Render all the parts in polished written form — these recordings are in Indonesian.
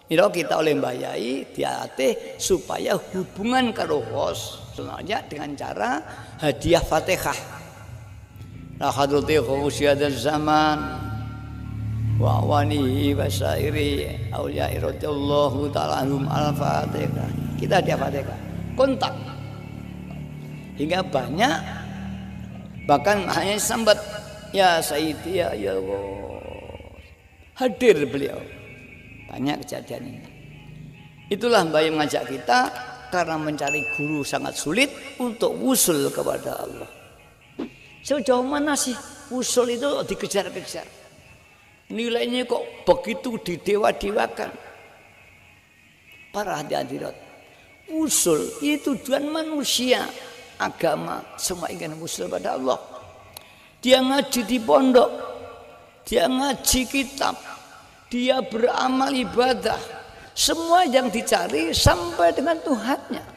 Mila kita oleh mbayai dilatih supaya hubungan karo hos sebenarnya dengan cara hadiah Fatihah. La hadrati khawsiyadzal zaman wa wanihi wa sairi auliya'i radhiyallahu ta'ala anhum al-Fatihah. Kita hadiah Fatihah. Kontak. Hingga banyak bahkan hanya sambat ya Sayyidi ya Allah. Hadir beliau. Banyak kejadian ini. Itulah Mbak yang mengajak kita karena mencari guru sangat sulit untuk usul kepada Allah. Sejauh mana sih usul itu dikejar-kejar? Nilainya kok begitu didewa-dewakan? Para hadirat, usul itu tujuan manusia, agama semua ingin usul pada Allah. Dia ngaji di pondok, dia ngaji kitab, dia beramal ibadah, semua yang dicari sampai dengan Tuhannya.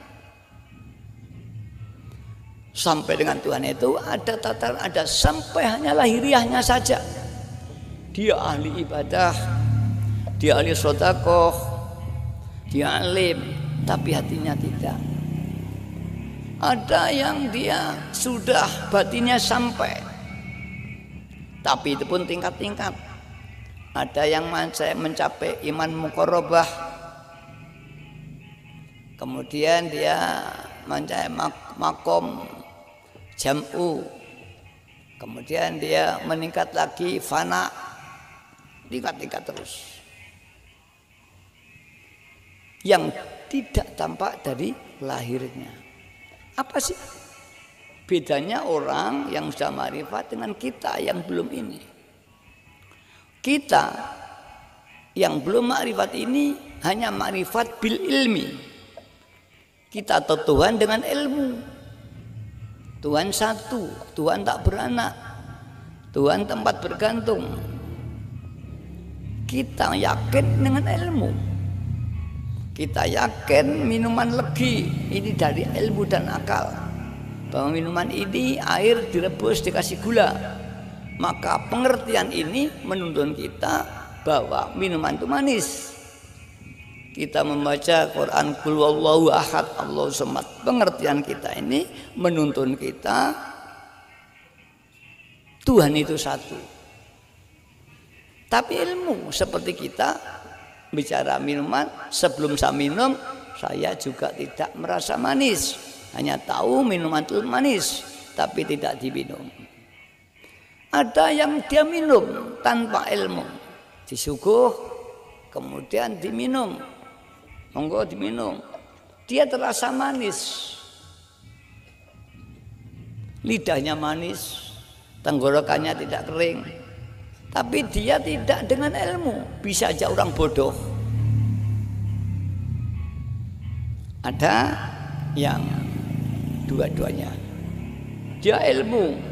Sampai dengan Tuhan itu ada tataran, ada sampai hanya lahiriahnya saja. Dia ahli ibadah, dia ahli sedekah, dia alim, tapi hatinya tidak. Ada yang dia sudah batinnya sampai, tapi itu pun tingkat-tingkat. Ada yang mencapai iman muqarrabah, kemudian dia mencapai makom jam'u, kemudian dia meningkat lagi fana, tingkat-tingkat terus. Yang tidak tampak dari lahirnya. Apa sih bedanya orang yang sudah ma'rifat dengan kita yang belum ini? Kita yang belum ma'rifat ini hanya ma'rifat bil ilmi. Kita tahu Tuhan dengan ilmu. Tuhan satu, Tuhan tak beranak, Tuhan tempat bergantung. Kita yakin dengan ilmu. Kita yakin minuman legi ini dari ilmu dan akal. Bahwa minuman ini air direbus dikasih gula. Maka pengertian ini menuntun kita bahwa minuman itu manis. Kita membaca Quran Qul huwallahu ahad Allahus samad. Pengertian kita ini menuntun kita Tuhan itu satu. Tapi ilmu seperti kita bicara minuman, sebelum saya minum saya juga tidak merasa manis. Hanya tahu minuman itu manis tapi tidak diminum. Ada yang dia minum tanpa ilmu, disuguh kemudian diminum, monggo diminum, dia terasa manis, lidahnya manis, tenggorokannya tidak kering, tapi dia tidak dengan ilmu. Bisa aja orang bodoh. Ada yang dua-duanya, dia ilmu,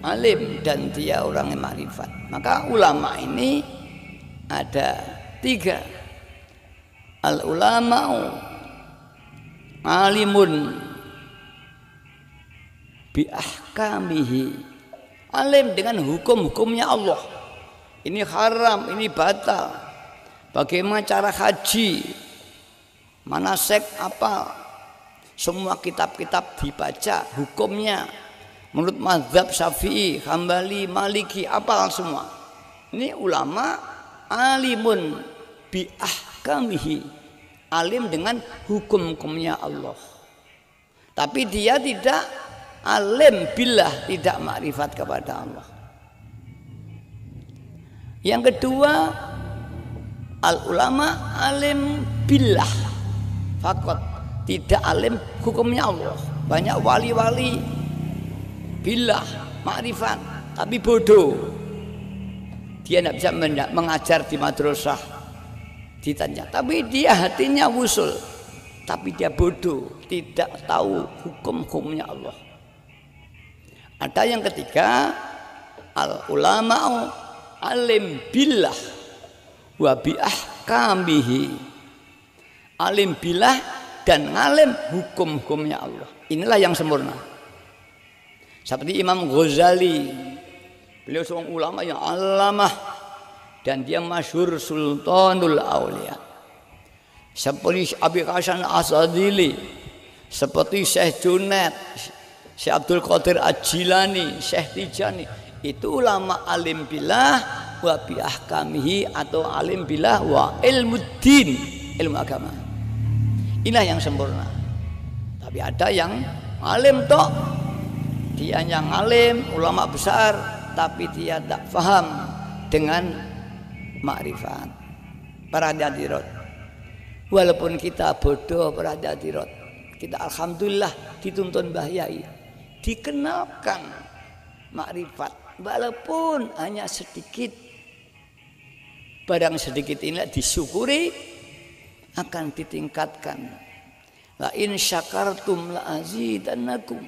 alim, dan dia orang yang makrifat. Maka ulama ini ada tiga. Al ulama'u alimun bi ahkamihi, alim dengan hukum-hukumnya Allah. Ini haram, ini batal, bagaimana cara haji, manasik apa, semua kitab-kitab dibaca hukumnya. Menurut mazhab Syafi'i, Hambali, Maliki, apal semua. Ini ulama alimun bi ahkamihi, alim dengan hukum-hukumnya Allah. Tapi dia tidak alim billah, tidak makrifat kepada Allah. Yang kedua, al ulama alim billah fakot, tidak alim hukumnya Allah. Banyak wali-wali billah makrifat tapi bodoh. Dia tidak bisa mengajar di madrasah, ditanya, tapi dia hatinya wusul, tapi dia bodoh, tidak tahu hukum-hukumnya Allah. Ada yang ketiga, al ulama alim billah wa bi ahkamihi, alim billah dan alim hukum-hukumnya Allah. Inilah yang sempurna. Seperti Imam Ghazali, beliau seorang ulama yang alamah dan dia masyhur Sultanul Aulia. seperti Abi Hasan Asadili, seperti Syekh Junaid, Syekh Abdul Qadir Al-Jilani, Syekh Tijani, itu ulama alim billah wa bi ahkamihi, atau alim billah wa ilmuddin, ilmu agama. Inilah yang sempurna. Tapi ada yang alim toh, dia yang alim, ulama besar, tapi dia tak paham dengan makrifat. Para hadirat, walaupun kita bodoh para hadirat, kita alhamdulillah dituntun Mbah Yai, dikenalkan makrifat, walaupun hanya sedikit. Barang sedikit ini disyukuri, akan ditingkatkan. La in syakartum la azidannakum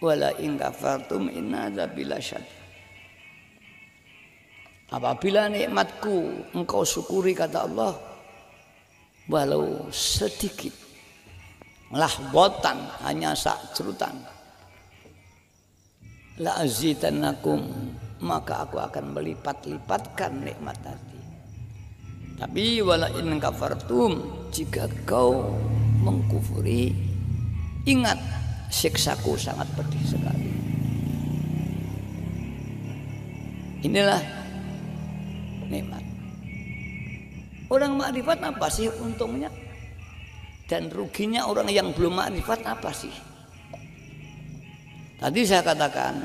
wa la in kafartum inna adzabi lasyadid. Apabila nikmatku engkau syukuri, kata Allah, walau sedikit, lahbotan, hanya sak cerutan, la azidannakum, maka aku akan melipat-lipatkan nikmat tadi. Tapi wala in kafartum, jika kau mengkufuri, ingat siksaku sangat pedih sekali. Inilah nikmat. Orang makrifat apa sih untungnya? Dan ruginya orang yang belum makrifat apa sih? Tadi saya katakan,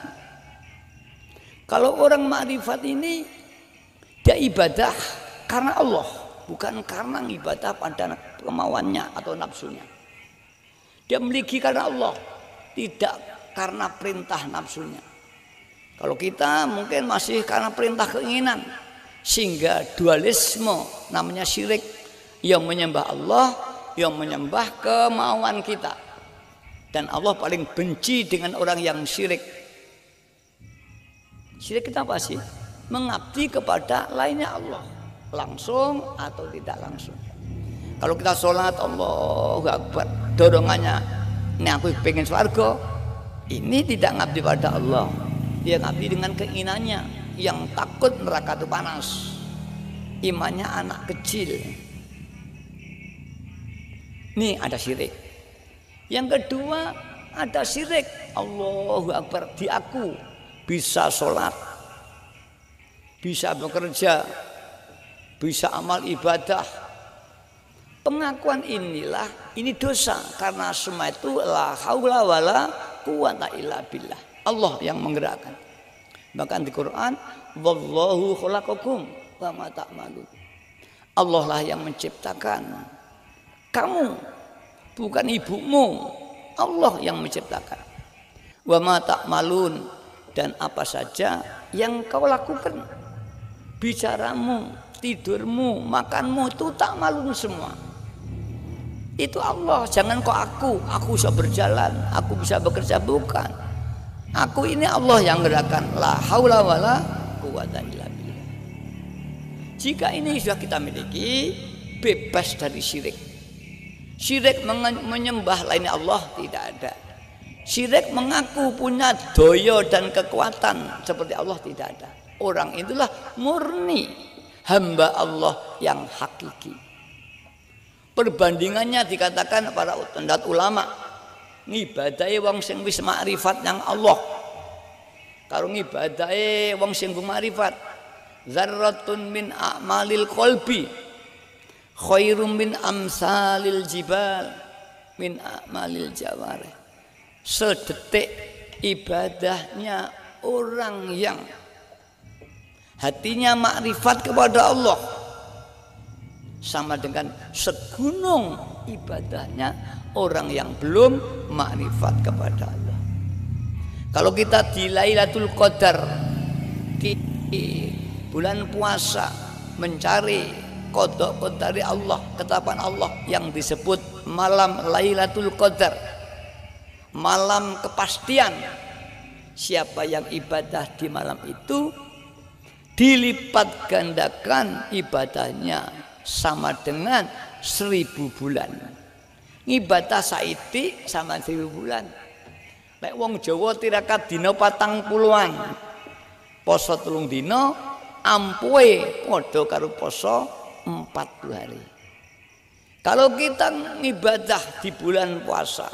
kalau orang makrifat ini dia ibadah karena Allah, bukan karena ibadah pada kemauannya atau nafsunya. Dia memiliki karena Allah, tidak karena perintah nafsunya. Kalau kita mungkin masih karena perintah keinginan, sehingga dualisme, namanya syirik, yang menyembah Allah, yang menyembah kemauan kita. Dan Allah paling benci dengan orang yang syirik. Syirik kita apa sih? Mengabdi kepada lainnya Allah, langsung atau tidak langsung. Kalau kita sholat, Allahu Akbar, dorongannya ini aku pengen swarga, ini tidak ngabdi pada Allah, dia ngabdi dengan keinginannya, yang takut neraka itu panas, imannya anak kecil. Ini ada syirik. Yang kedua ada syirik, Allahu Akbar, di aku bisa sholat, bisa bekerja, bisa amal ibadah. Pengakuan inilah, ini dosa, karena semua itu la haula wala quwata illa billah, Allah yang menggerakkan. Bahkan di Quran, wallahu khalaqakum wa ma ta'malun, Allah lah yang menciptakan kamu, bukan ibumu, Allah yang menciptakan. Wa ma ta'malun, dan apa saja yang kau lakukan, bicaramu, tidurmu, makanmu, itu tak malun semua. Itu Allah, jangan kok aku bisa berjalan, aku bisa bekerja, bukan. Aku ini Allah yang gerakan, la haula wala quwata illa billah. Jika ini sudah kita miliki, bebas dari syirik. Syirik menyembah lainnya Allah, tidak ada. Syirik mengaku punya daya dan kekuatan seperti Allah, tidak ada. Orang itulah murni hamba Allah yang hakiki. Perbandingannya dikatakan para ulama, ngibadahi wong sing wis makrifat yang Allah karo ngibadahi wong sing makrifat, zarratun min a'malil qalbi khairum min amsalil jibal min a'malil jawarih. Sedetik ibadahnya orang yang hatinya makrifat kepada Allah sama dengan segunung ibadahnya orang yang belum makrifat kepada Allah. Kalau kita di Lailatul Qadar, di bulan puasa, mencari qada dari Allah, ketetapan Allah yang disebut malam Lailatul Qadar, malam kepastian. Siapa yang ibadah di malam itu, dilipat gandakan ibadahnya sama dengan 1000 bulan. Ibadah saiti sama 1000 bulan. Lek wong Jawa tirakat dina 40-an, poso 3 dina, ampuhe padha karo poso 40 hari. Kalau kita ibadah di bulan puasa,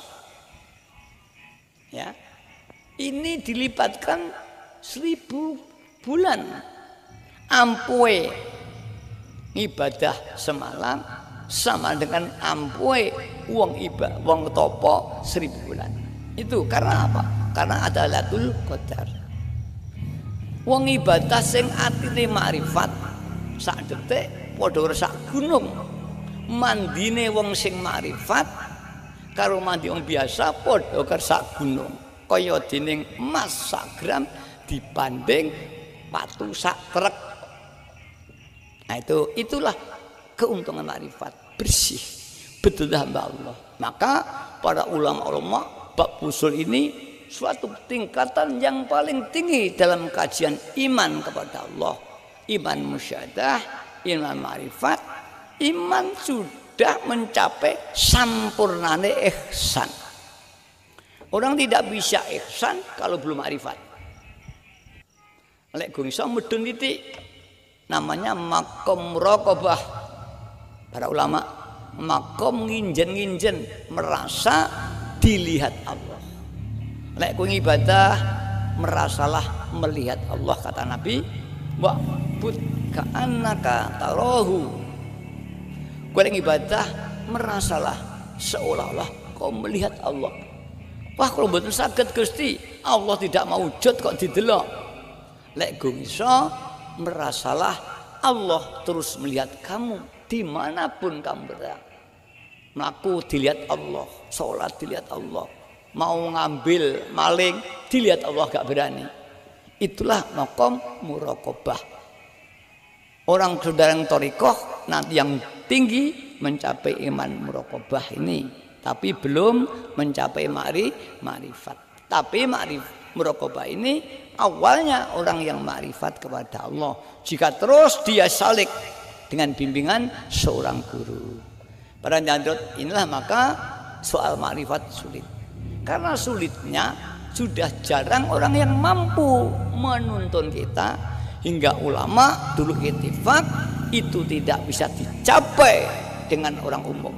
ya, ini dilipatkan 1000 bulan. Ampue ibadah semalam sama dengan ampue wong topo 1000 bulan. Itu karena apa? Karena ada Lailatul Qadar. Wong ibadah sing atine makrifat sak detik padha sak gunung. Mandine wong sing makrifat karo mandi wong biasa padha karo sak gunung. Kaya dening emas sak gram dibanding batu sak truk. Nah itulah keuntungan makrifat, bersih, betul hamba Allah. Maka para ulama-ulama bab usul ini suatu tingkatan yang paling tinggi dalam kajian iman kepada Allah. Iman musyahadah, iman makrifat, iman sudah mencapai sampurnane ihsan. Orang tidak bisa ihsan kalau belum makrifat. Lek gung iso medun titik namanya makom muraqabah. Para ulama makom nginjen-nginjen merasa dilihat Allah. Lek gung ibadah merasalah melihat Allah, kata Nabi, wa'bud ka'annaka tarahu. Kowe ibadah merasalah seolah-olah kau melihat Allah. Wah, kalau mboten saged Gusti, Allah tidak maujud kok didelok. Lek gung iso merasalah Allah terus melihat kamu dimanapun kamu berada. Melaku dilihat Allah, sholat dilihat Allah, mau ngambil maling dilihat Allah, gak berani. Itulah makom muraqabah. Orang saudara yang thariqah nanti yang tinggi mencapai iman muraqabah ini, tapi belum mencapai makrifat. Tapi muraqabah ini awalnya orang yang makrifat kepada Allah. Jika terus dia salik dengan bimbingan seorang guru. Para jandot inilah maka soal makrifat sulit. Karena sulitnya sudah jarang orang yang mampu menuntun kita, hingga ulama dulu ittifaq itu tidak bisa dicapai dengan orang umum.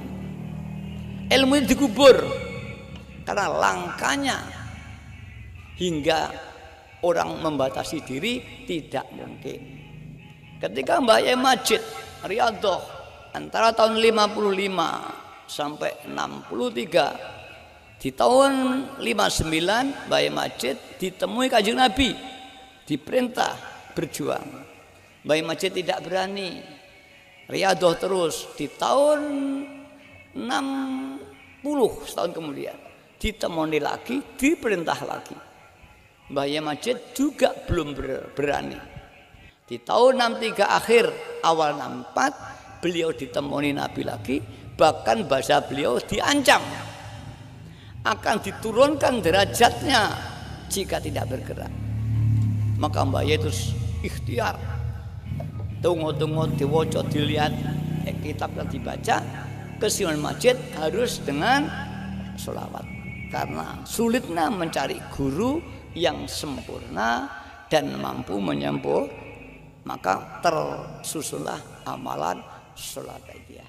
Ilmu itu dikubur karena langkanya, hingga orang membatasi diri tidak mungkin. Ketika Mbah Yai Majid Riyadhah antara tahun 55 sampai 63, di tahun 59 Mbah Yai Majid ditemui Kanjeng Nabi, diperintah berjuang. Mbah Yai Majid tidak berani, Riyadhah terus. Di tahun 60 setahun kemudian ditemui lagi, diperintah lagi. Mbah Yai Majid juga belum berani. Di tahun 63 akhir awal 64 beliau ditemui Nabi lagi, bahkan bahasa beliau diancam akan diturunkan derajatnya jika tidak bergerak. Maka Mbah Yai terus ikhtiar, tunggu diwoco dilihat kitab yang dibaca, kesimpulan Majid harus dengan sholawat. Karena sulitnya mencari guru yang sempurna dan mampu menyembuh, maka tersusunlah amalan sholat idiyah.